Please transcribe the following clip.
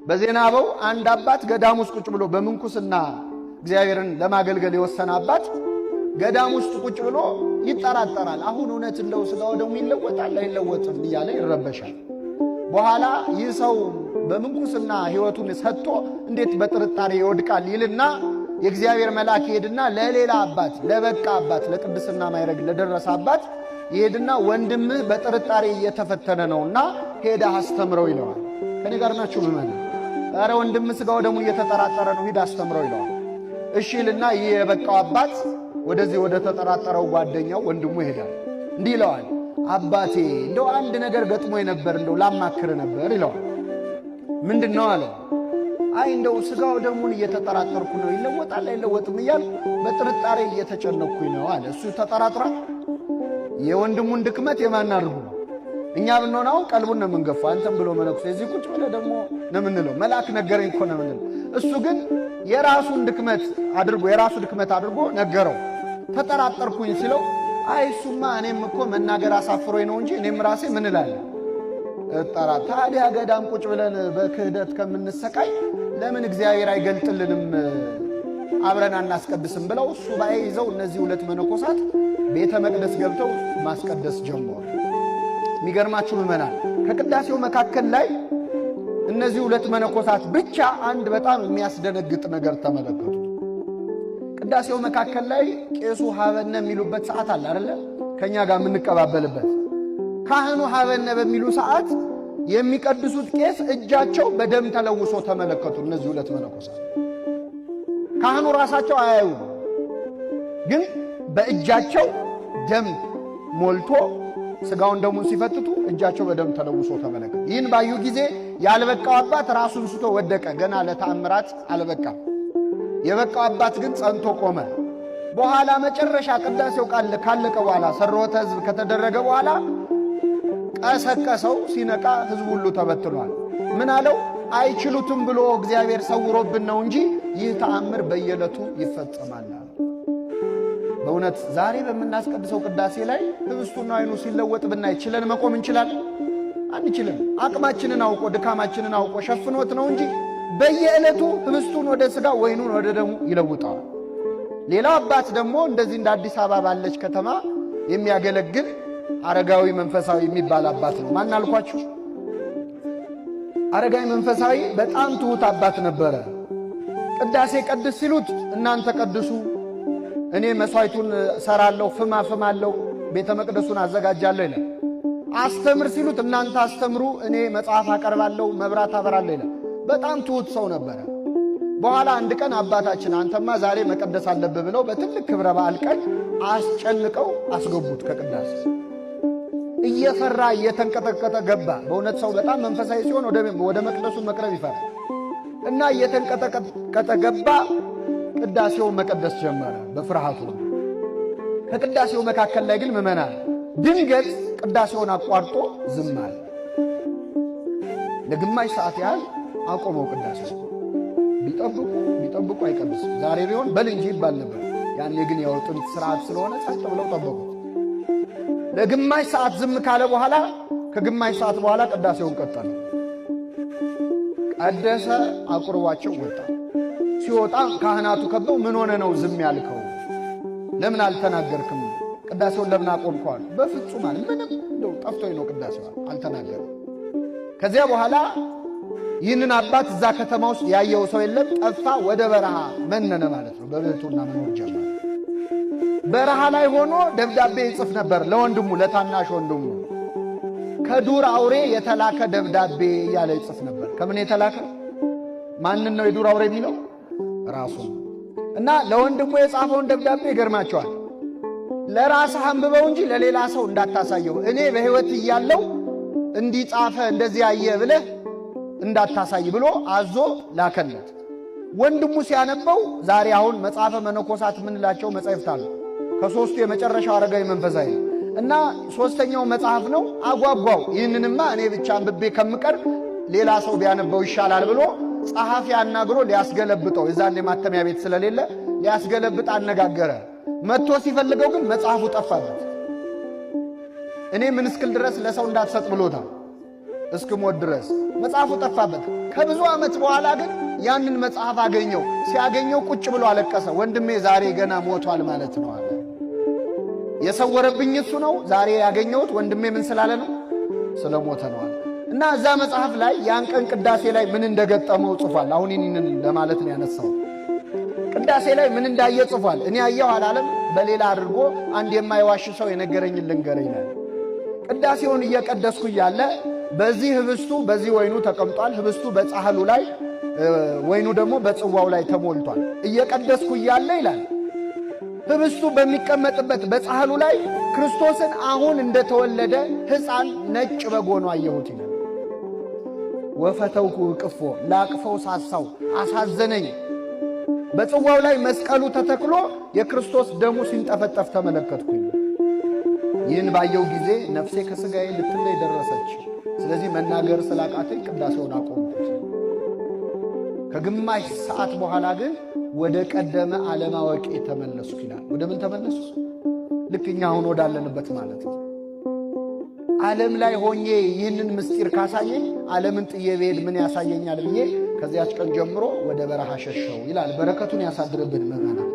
በዜናበው አንድ አባት ገዳም ውስጥ ቁጭ ብሎ በምንኩስና እግዚአብሔርን ለማገልገል የወሰነ አባት ገዳም ውስጥ ቁጭ ብሎ ይጠራጠራል። አሁን እውነት እንደው ስጋው ደሙ ይለወጣል አይለወጥም እያለ ይረበሻል። በኋላ ይህ ሰው በምንኩስና ሕይወቱን ሰጥቶ እንዴት በጥርጣሬ ይወድቃል ይልና የእግዚአብሔር መልአክ ይሄድና ለሌላ አባት ለበቃ አባት ለቅድስና ማይረግ ለደረሰ አባት ይሄድና ወንድምህ በጥርጣሬ እየተፈተነ ነውና ሄዳ አስተምረው ይለዋል። ከኔ ጋር ናችሁ ምመን? ኧረ ወንድምህ ስጋው ደሙ እየተጠራጠረ ነው ሂድ አስተምረው ይለዋል። እሺ ይልና ይህ የበቃው አባት ወደዚህ ወደ ተጠራጠረው ጓደኛው ወንድሙ ይሄዳል። እንዲህ ይለዋል፣ አባቴ እንደው አንድ ነገር ገጥሞኝ ነበር እንደው ላማክር ነበር ይለዋል። ምንድነው አለው። አይ እንደው ስጋው ደሙን እየተጠራጠርኩ ነው ይለወጣል አይለወጥም እያልኩ በጥርጣሬ እየተጨነቅኩኝ ነው አለ። እሱ ተጠራጥራ የወንድሙን ድክመት የማን አድርጉ ነው? እኛ ብንሆን አሁን ቀልቡን ነው የምንገፋው። አንተም ብሎ መነኩሴ እዚህ ቁጭ ብለህ ደግሞ ነው የምንለው። መልአክ ነገረኝ እኮ ነው የምንለው። እሱ ግን የራሱን ድክመት አድርጎ ነገረው። ተጠራጠርኩኝ ሲለው አይ እሱማ እኔም እኮ መናገር አሳፍሮኝ ነው እንጂ እኔም ራሴ ምን እላለሁ ታዲያ ገዳም ቁጭ ብለን በክህደት ከምንሰቃይ ለምን እግዚአብሔር አይገልጥልንም አብረን አናስቀድስም ብለው ሱባኤ ይዘው እነዚህ ሁለት መነኮሳት ቤተ መቅደስ ገብተው ማስቀደስ ጀመሩ። የሚገርማችሁ ምዕመናን ከቅዳሴው መካከል ላይ እነዚህ ሁለት መነኮሳት ብቻ አንድ በጣም የሚያስደነግጥ ነገር ተመለከቱ። ቅዳሴው መካከል ላይ ቄሱ ሀበነ የሚሉበት ሰዓት አለ አይደለ? ከኛ ጋር የምንቀባበልበት ካህኑ ሀበነ በሚሉ ሰዓት የሚቀድሱት ቄስ እጃቸው በደም ተለውሶ ተመለከቱ። እነዚህ ሁለት መነኮሳት ካህኑ ራሳቸው አያዩ፣ ግን በእጃቸው ደም ሞልቶ ስጋውን ደሙን ሲፈትቱ እጃቸው በደም ተለውሶ ተመለከቱ። ይህን ባዩ ጊዜ ያልበቃው አባት ራሱን ስቶ ወደቀ። ገና ለተአምራት አልበቃም። የበቃው አባት ግን ጸንቶ ቆመ። በኋላ መጨረሻ ቅዳሴው ካለቀ በኋላ ሰርወተ ሕዝብ ከተደረገ በኋላ ቀሰቀሰው። ሲነቃ ሕዝቡ ሁሉ ተበትኗል። ምን አለው? አይችሉትም ብሎ እግዚአብሔር ሰውሮብን ነው እንጂ ይህ ተአምር በየዕለቱ ይፈጸማል። በእውነት ዛሬ በምናስቀድሰው ቅዳሴ ላይ ህብስቱና ወይኑ ሲለወጥ ብናይ ችለን መቆም እንችላለን? አንችልም። አቅማችንን አውቆ ድካማችንን አውቆ ሸፍኖት ነው እንጂ በየዕለቱ ህብስቱን ወደ ሥጋ ወይኑን ወደ ደሙ ይለውጣል። ሌላው አባት ደግሞ እንደዚህ እንደ አዲስ አበባ ባለች ከተማ የሚያገለግል አረጋዊ መንፈሳዊ የሚባል አባት ነው። ማን አልኳችሁ? አረጋዊ መንፈሳዊ በጣም ትሁት አባት ነበረ። ቅዳሴ ቀድስ ሲሉት እናንተ ቀድሱ፣ እኔ መስዋዕቱን ሰራለሁ፣ ፍማለሁ፣ ቤተ መቅደሱን አዘጋጃለሁ ይላል። አስተምር ሲሉት እናንተ አስተምሩ፣ እኔ መጽሐፍ አቀርባለሁ፣ መብራት አበራለሁ ይላል። በጣም ትሁት ሰው ነበረ። በኋላ አንድ ቀን አባታችን አንተማ ዛሬ መቀደስ አለብህ ብለው በትልቅ ክብረ በዓል ቀን አስጨንቀው አስገቡት ከቅዳሴ። እየፈራ እየተንቀጠቀጠ ገባ። በእውነት ሰው በጣም መንፈሳዊ ሲሆን ወደ መቅደሱ መቅረብ ይፈራል እና እየተንቀጠቀጠ ገባ። ቅዳሴውን መቀደስ ጀመረ በፍርሃቱ። ከቅዳሴው መካከል ላይ ግን ምዕመናን ድንገት ቅዳሴውን አቋርጦ ዝም አለ። ለግማሽ ሰዓት ያህል አቆመው ቅዳሴው። ቢጠብቁ አይቀድስም። ዛሬ ቢሆን በል እንጂ ይባል ነበር። ያኔ ግን ያው ጥንት ስርዓት ስለሆነ ጸጥ ብለው ጠበቁት። ለግማሽ ሰዓት ዝም ካለ በኋላ ከግማሽ ሰዓት በኋላ ቅዳሴውን ቀጠለ። ቀደሰ፣ አቁርቧቸው ወጣ። ሲወጣ ካህናቱ ከበው ምን ሆነ ነው ዝም ያልከው? ለምን አልተናገርክም? ቅዳሴውን ለምን አቆምከዋል? በፍጹም አለ። ምንም እንደው ጠፍቶኝ ነው ቅዳሴው አልተናገርም። ከዚያ በኋላ ይህንን አባት እዛ ከተማ ውስጥ ያየው ሰው የለም። ጠፋ፣ ወደ በረሃ መነነ ማለት ነው። በብሕትውና መኖር ጀመረ። በረሃ ላይ ሆኖ ደብዳቤ ይጽፍ ነበር ለወንድሙ፣ ለታናሽ ወንድሙ። ከዱር አውሬ የተላከ ደብዳቤ እያለ ይጽፍ ነበር። ከምን የተላከ? ማንን ነው የዱር አውሬ የሚለው? ራሱ። እና ለወንድሙ የጻፈውን ደብዳቤ ይገርማቸዋል። ለራስህ አንብበው እንጂ ለሌላ ሰው እንዳታሳየው፣ እኔ በሕይወት እያለው እንዲጻፈ እንደዚህ ያየ ብለህ እንዳታሳይ ብሎ አዞ ላከለት። ወንድሙ ሲያነበው ዛሬ አሁን መጽሐፈ መነኮሳት የምንላቸው መጻሕፍት አሉ። ከሦስቱ የመጨረሻው አረጋዊ መንፈሳዊ እና ሦስተኛው መጽሐፍ ነው። አጓጓው። ይህንንማ እኔ ብቻ አንብቤ ከምቀር ሌላ ሰው ቢያነበው ይሻላል ብሎ ጸሐፊ አናግሮ ሊያስገለብጠው፣ የዛኔ ማተሚያ ቤት ስለሌለ ሊያስገለብጥ አነጋገረ። መጥቶ ሲፈልገው ግን መጽሐፉ ጠፋበት። እኔ ምን እስክል ድረስ ለሰው እንዳትሰጥ ብሎታል። እስክሞት ድረስ መጽሐፉ ጠፋበት። ከብዙ ዓመት በኋላ ግን ያንን መጽሐፍ አገኘው። ሲያገኘው ቁጭ ብሎ አለቀሰ። ወንድሜ ዛሬ ገና ሞቷል ማለት ነው አለ። የሰወረብኝ እሱ ነው። ዛሬ ያገኘሁት ወንድሜ ምን ስላለ ነው? ስለሞተ ነው አለ። እና እዛ መጽሐፍ ላይ ያን ቀን ቅዳሴ ላይ ምን እንደገጠመው ጽፏል። አሁን ይህንን ለማለት ነው ያነሳው። ቅዳሴ ላይ ምን እንዳየ ጽፏል። እኔ አየሁ አላለም። በሌላ አድርጎ አንድ የማይዋሽ ሰው የነገረኝን ልንገረኝ ይላል። ቅዳሴውን እየቀደስኩ እያለ በዚህ ህብስቱ በዚህ ወይኑ ተቀምጧል። ህብስቱ በጻሕሉ ላይ ወይኑ ደግሞ በጽዋው ላይ ተሞልቷል። እየቀደስኩ እያለ ይላል ህብስቱ በሚቀመጥበት በጻሕሉ ላይ ክርስቶስን አሁን እንደተወለደ ሕፃን ነጭ በግ ሆኖ አየሁት ይላል። ወፈተውኩ እቅፎ ላቅፈው ሳሳው አሳዘነኝ። በጽዋው ላይ መስቀሉ ተተክሎ የክርስቶስ ደሙ ሲንጠፈጠፍ ተመለከትኩኝ። ይህን ባየው ጊዜ ነፍሴ ከሥጋዬ ልትለይ ደረሰች። ስለዚህ መናገር ስላቃተኝ ቅዳሴውን አቆምኩት። ከግማሽ ሰዓት በኋላ ግን ወደ ቀደመ ዓለማወቄ ተመለስኩ ይላል። ወደ ምን ተመለሱ? ልክ እኛ አሁን ወዳለንበት ማለት ነው። ዓለም ላይ ሆኜ ይህንን ምስጢር ካሳየኝ ዓለምን ጥዬ ብሄድ ምን ያሳየኛል ብዬ ከዚያች ቀን ጀምሮ ወደ በረሃ ሸሸው ይላል። በረከቱን ያሳድርብን ምዕመናን።